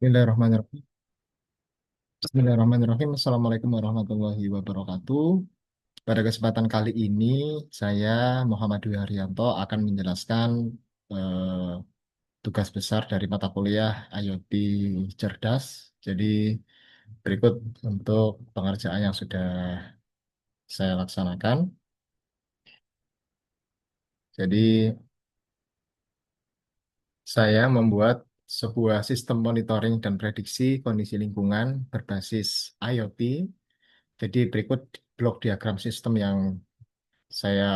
Bismillahirrahmanirrahim. Bismillahirrahmanirrahim. Assalamualaikum warahmatullahi wabarakatuh. Pada kesempatan kali ini, saya Muhammad Dwi Haryanto akan menjelaskan eh, tugas besar dari mata kuliah IoT Cerdas. Jadi, berikut untuk pengerjaan yang sudah saya laksanakan. Jadi, saya membuat sebuah sistem monitoring dan prediksi kondisi lingkungan berbasis IoT. Jadi, berikut blok diagram sistem yang saya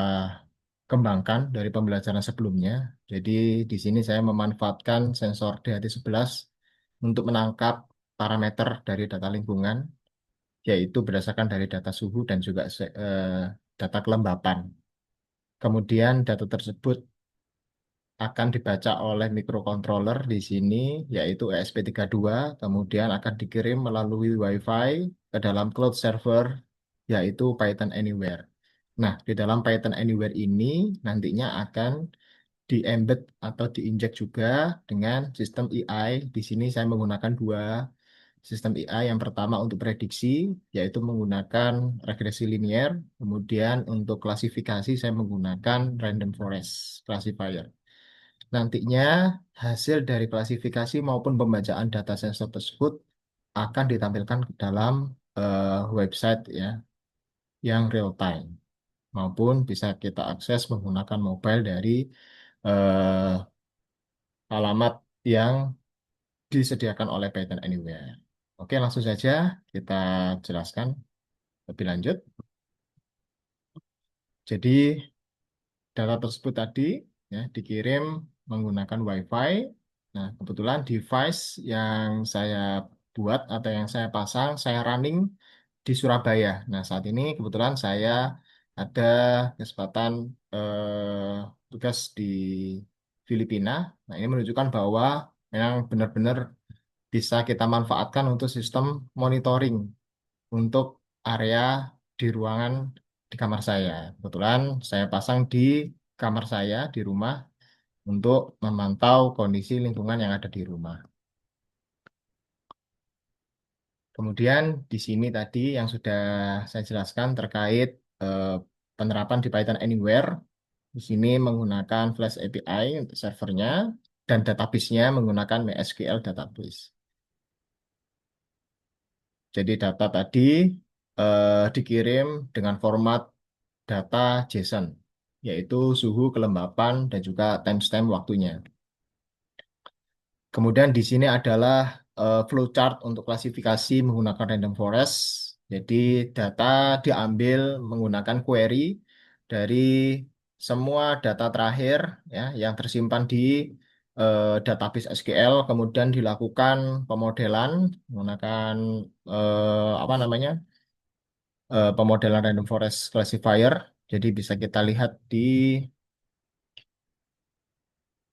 kembangkan dari pembelajaran sebelumnya. Jadi di sini saya memanfaatkan sensor DHT11 untuk menangkap parameter dari data lingkungan, yaitu berdasarkan dari data suhu dan juga data kelembapan. Kemudian data tersebut akan dibaca oleh microcontroller di sini, yaitu ESP32, kemudian akan dikirim melalui Wi-Fi ke dalam cloud server, yaitu Python Anywhere. Nah, di dalam Python Anywhere ini nantinya akan di-embed atau diinjek juga dengan sistem AI. Di sini saya menggunakan dua sistem AI. Yang pertama untuk prediksi, yaitu menggunakan regresi linear. Kemudian untuk klasifikasi, saya menggunakan random forest classifier. Nantinya hasil dari klasifikasi maupun pembacaan data sensor tersebut akan ditampilkan ke dalam website ya, yang real time maupun bisa kita akses menggunakan mobile dari eh, alamat yang disediakan oleh Python Anywhere. Oke, langsung saja kita jelaskan lebih lanjut. Jadi, data tersebut tadi ya dikirim menggunakan Wi-Fi. Nah, kebetulan device yang saya buat atau yang saya pasang, saya running di Surabaya. Nah, saat ini kebetulan saya ada kesempatan tugas di Filipina. Nah, ini menunjukkan bahwa memang benar-benar bisa kita manfaatkan untuk sistem monitoring untuk area di ruangan di kamar saya. Kebetulan saya pasang di kamar saya di rumah untuk memantau kondisi lingkungan yang ada di rumah. Kemudian di sini tadi yang sudah saya jelaskan terkait eh, penerapan di Python Anywhere. Di sini menggunakan Flash API untuk servernya dan database-nya menggunakan MySQL database. Jadi data tadi dikirim dengan format data JSON, yaitu suhu, kelembapan, dan juga timestamp waktunya. Kemudian di sini adalah flowchart untuk klasifikasi menggunakan random forest. Jadi data diambil menggunakan query dari semua data terakhir ya yang tersimpan di database SQL, kemudian dilakukan pemodelan menggunakan apa namanya pemodelan random forest classifier. Jadi bisa kita lihat di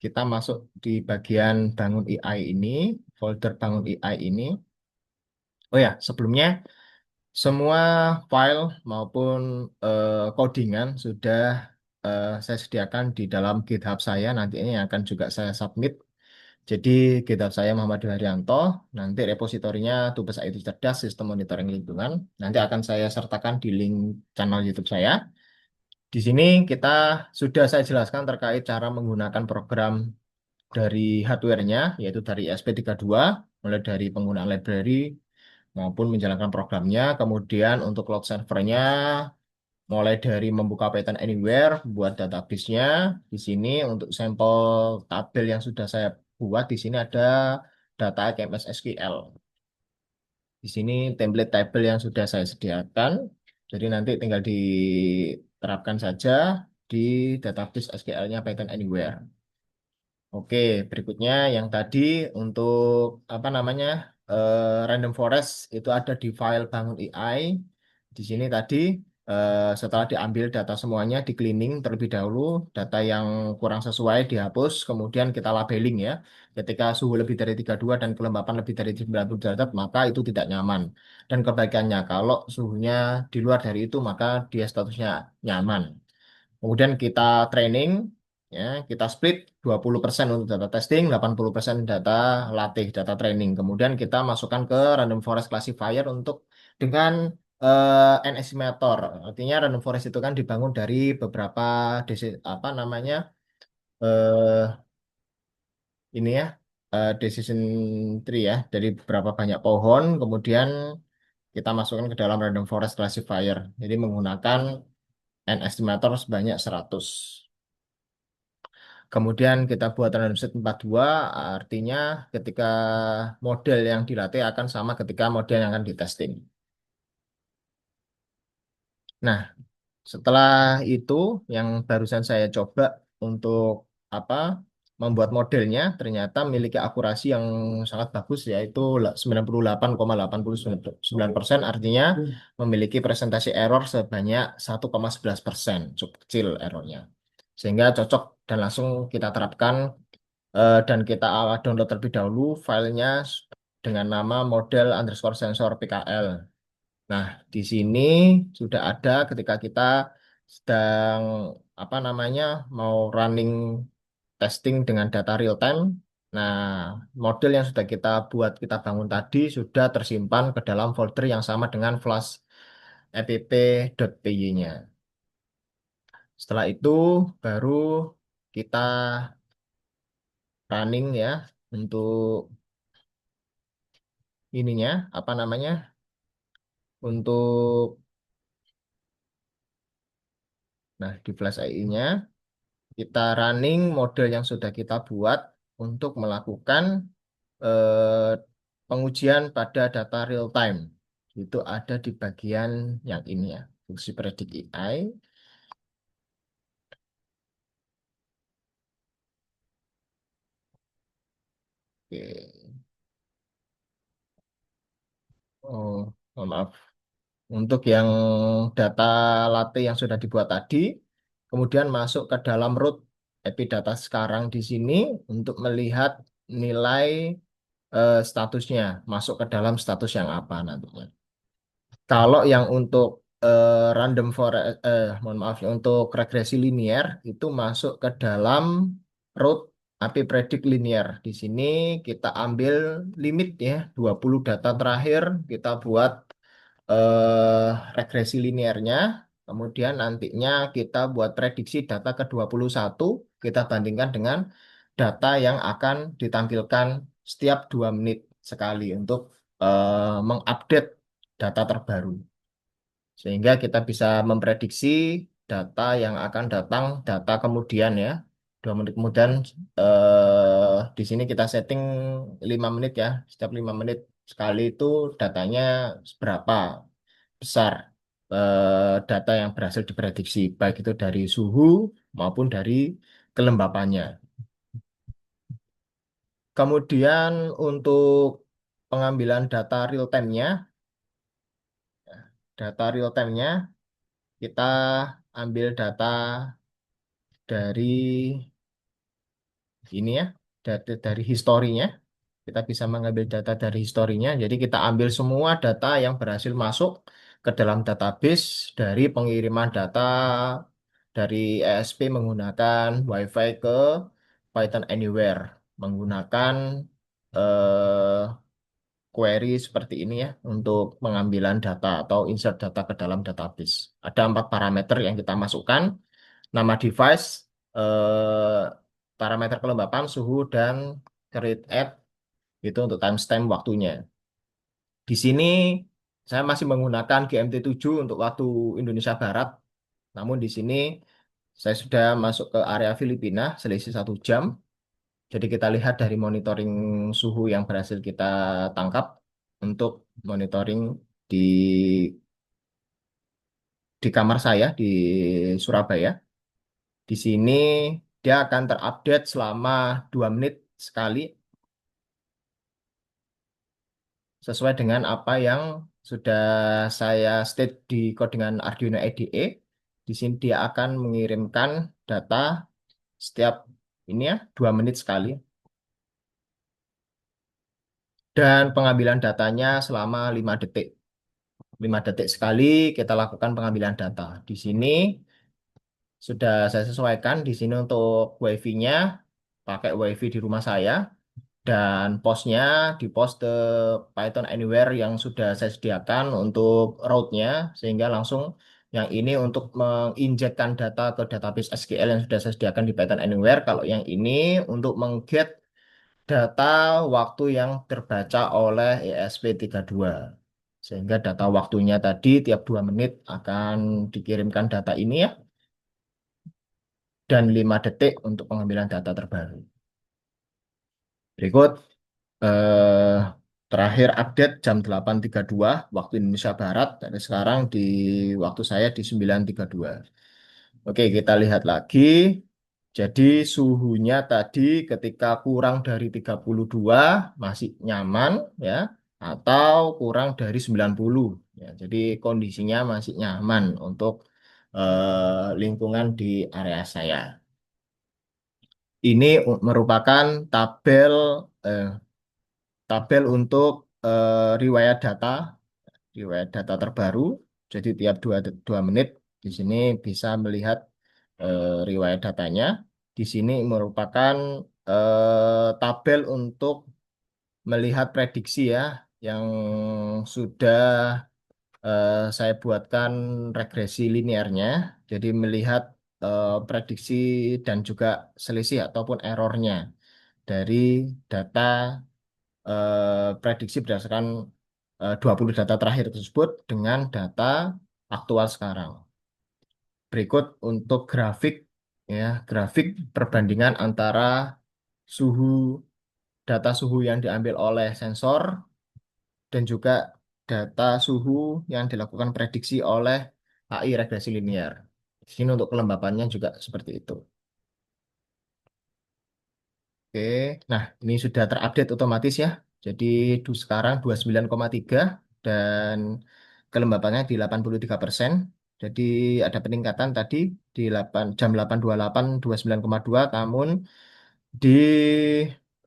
kita masuk di bagian bangun AI ini, folder bangun AI ini. Oh ya, sebelumnya semua file maupun codingan sudah saya sediakan di dalam GitHub saya. Nanti ini akan juga saya submit. Jadi GitHub saya Muhammad Haryanto. Nanti repositorinya Tugas IT Cerdas Sistem Monitoring Lingkungan. Nanti akan saya sertakan di link channel YouTube saya. Di sini kita sudah saya jelaskan terkait cara menggunakan program dari hardware-nya, yaitu dari ESP32, mulai dari penggunaan library maupun menjalankan programnya. Kemudian untuk load servernya, mulai dari membuka Python Anywhere, buat database-nya. Di sini untuk sampel tabel yang sudah saya buat, di sini ada data KMS SQL. Di sini template tabel yang sudah saya sediakan. Jadi nanti tinggal diterapkan saja di database SQL-nya Python Anywhere. Oke, berikutnya yang tadi untuk apa namanya random forest itu ada di file bangun AI. Di sini tadi setelah diambil data semuanya di cleaning terlebih dahulu, data yang kurang sesuai dihapus, kemudian kita labeling ya. Ketika suhu lebih dari 32 dan kelembapan lebih dari 90 derajat, maka itu tidak nyaman. Dan kebalikannya, kalau suhunya di luar dari itu, maka dia statusnya nyaman. Kemudian kita training, Ya, kita split 20% untuk data testing, 80% data latih, data training. Kemudian kita masukkan ke random forest classifier untuk dengan n estimator. Artinya random forest itu kan dibangun dari beberapa apa namanya eh ini ya decision tree ya, dari beberapa banyak pohon. Kemudian kita masukkan ke dalam random forest classifier. Jadi menggunakan n estimator sebanyak 100. Kemudian kita buat random set 42, artinya ketika model yang dilatih akan sama ketika model yang akan ditesting. Nah, setelah itu yang barusan saya coba untuk apa membuat modelnya ternyata memiliki akurasi yang sangat bagus, yaitu 98,89%, artinya memiliki presentasi error sebanyak 1,11%, cukup kecil errornya. Sehingga cocok dan langsung kita terapkan, dan kita download terlebih dahulu filenya dengan nama model underscore sensor PKL. Nah, di sini sudah ada ketika kita sedang apa namanya mau running testing dengan data real time. Nah, model yang sudah kita buat, kita bangun tadi sudah tersimpan ke dalam folder yang sama dengan flash app.py-nya. Setelah itu baru kita running ya untuk ininya apa namanya untuk nah di flash AI-nya kita running model yang sudah kita buat untuk melakukan eh, pengujian pada data real time. Itu ada di bagian yang ini ya, fungsi predik AI. Oke. Oh, mohon maaf. Untuk yang data latte yang sudah dibuat tadi, kemudian masuk ke dalam root epi data sekarang di sini untuk melihat nilai statusnya, masuk ke dalam status yang apa nantinya. Kalau yang untuk random forest, mohon maaf ya, untuk regresi linear itu masuk ke dalam root API predict linear. Di sini kita ambil limit ya, 20 data terakhir kita buat eh, regresi linearnya. Kemudian nantinya kita buat prediksi data ke 21, kita bandingkan dengan data yang akan ditampilkan setiap 2 menit sekali untuk mengupdate data terbaru. Sehingga kita bisa memprediksi data yang akan datang, data kemudian ya. 2 menit kemudian di sini kita setting 5 menit ya. Setiap 5 menit sekali itu datanya seberapa besar data yang berhasil diprediksi, baik itu dari suhu maupun dari kelembapannya. Kemudian untuk pengambilan data real time-nya kita ambil data dari ini ya, data dari historinya. Kita bisa mengambil data dari historinya. Jadi kita ambil semua data yang berhasil masuk ke dalam database dari pengiriman data dari ESP menggunakan WiFi ke Python Anywhere, menggunakan eh, query seperti ini ya untuk pengambilan data atau insert data ke dalam database. Ada 4 parameter yang kita masukkan: nama device, eh, parameter kelembapan, suhu, dan create add itu untuk timestamp waktunya. Di sini saya masih menggunakan GMT 7 untuk waktu Indonesia Barat. Namun di sini saya sudah masuk ke area Filipina selisih 1 jam. Jadi kita lihat dari monitoring suhu yang berhasil kita tangkap untuk monitoring di kamar saya di Surabaya. Di sini dia akan terupdate selama 2 menit sekali sesuai dengan apa yang sudah saya state di codingan Arduino IDE. Di sini dia akan mengirimkan data setiap ini ya 2 menit sekali, dan pengambilan datanya selama 5 detik. 5 detik sekali kita lakukan pengambilan data. Di sini sudah saya sesuaikan di sini untuk WiFi-nya, pakai WiFi di rumah saya. Dan postnya di post ke Python Anywhere yang sudah saya sediakan untuk route-nya, sehingga langsung yang ini untuk menginjekkan data ke database SQL yang sudah saya sediakan di Python Anywhere. Kalau yang ini untuk mengget data waktu yang terbaca oleh ESP32. Sehingga data waktunya tadi tiap 2 menit akan dikirimkan data ini ya, dan 5 detik untuk pengambilan data terbaru. Berikut eh, terakhir update jam 8.32 waktu Indonesia Barat. Dari sekarang di waktu saya di 9.32. Oke, kita lihat lagi. Jadi suhunya tadi ketika kurang dari 32 masih nyaman ya, atau kurang dari 90 ya. Jadi kondisinya masih nyaman untuk lingkungan di area saya. Ini merupakan eh, tabel untuk riwayat data terbaru. Jadi tiap 2 menit di sini bisa melihat riwayat datanya. Di sini merupakan tabel untuk melihat prediksi ya, yang sudah saya buatkan regresi linearnya. Jadi melihat prediksi dan juga selisih ataupun errornya dari data prediksi berdasarkan 20 data terakhir tersebut dengan data aktual sekarang. Berikut untuk grafik ya, grafik perbandingan antara suhu data suhu yang diambil oleh sensor dan juga data suhu yang dilakukan prediksi oleh AI regresi linear. Di sini untuk kelembapannya juga seperti itu. Oke, nah ini sudah terupdate otomatis ya. Jadi sekarang 29,3 dan kelembapannya di 83%. Jadi ada peningkatan tadi di 8, jam 8.28 29,2, namun di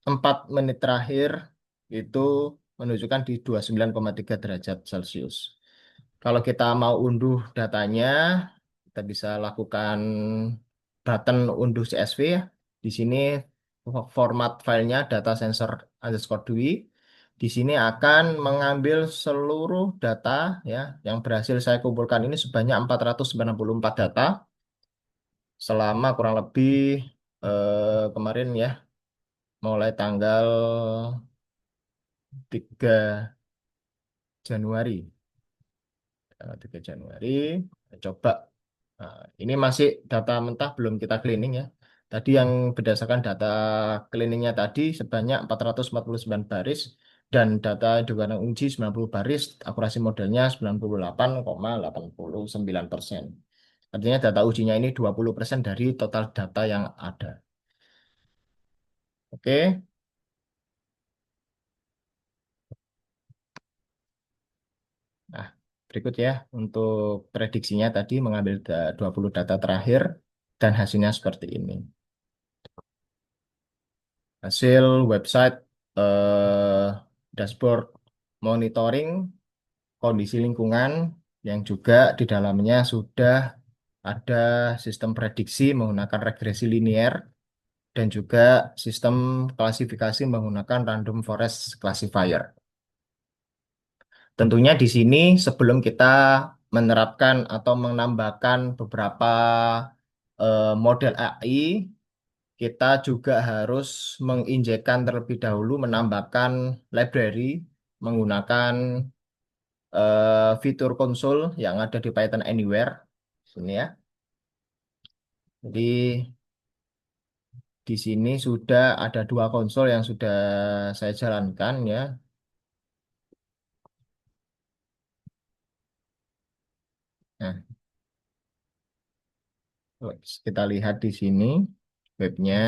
4 menit terakhir itu menunjukkan di 29,3 derajat Celcius. Kalau kita mau unduh datanya, kita bisa lakukan button unduh CSV ya. Di sini format filenya data sensor underscore DUI. Di sini akan mengambil seluruh data ya yang berhasil saya kumpulkan ini sebanyak 494 data selama kurang lebih kemarin ya, mulai tanggal 3 Januari. Tanggal 3 Januari. Coba. Nah, ini masih data mentah belum kita cleaning ya. Tadi yang berdasarkan data cleaningnya tadi sebanyak 449 baris dan data dengan uji 90 baris, akurasi modelnya 98,89%. Artinya data ujinya ini 20% dari total data yang ada. Oke. Nah, berikut ya untuk prediksinya tadi mengambil 20 data terakhir dan hasilnya seperti ini. Hasil website dashboard monitoring kondisi lingkungan yang juga di dalamnya sudah ada sistem prediksi menggunakan regresi linear dan juga sistem klasifikasi menggunakan random forest classifier. Tentunya di sini sebelum kita menerapkan atau menambahkan beberapa model AI, kita juga harus menginjekkan terlebih dahulu, menambahkan library menggunakan fitur konsol yang ada di Python Anywhere. Sini ya. Jadi di sini sudah ada 2 konsol yang sudah saya jalankan ya. Nah, kita lihat di sini webnya.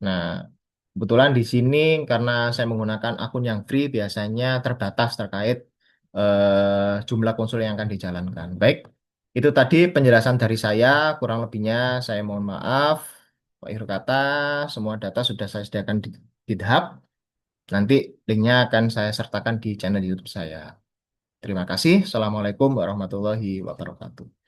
Nah, kebetulan di sini karena saya menggunakan akun yang free biasanya terbatas terkait jumlah konsol yang akan dijalankan. Baik, itu tadi penjelasan dari saya. Kurang lebihnya saya mohon maaf. Pak Iru kata semua data sudah saya sediakan di GitHub. Nanti linknya akan saya sertakan di channel YouTube saya. Terima kasih. Assalamualaikum warahmatullahi wabarakatuh.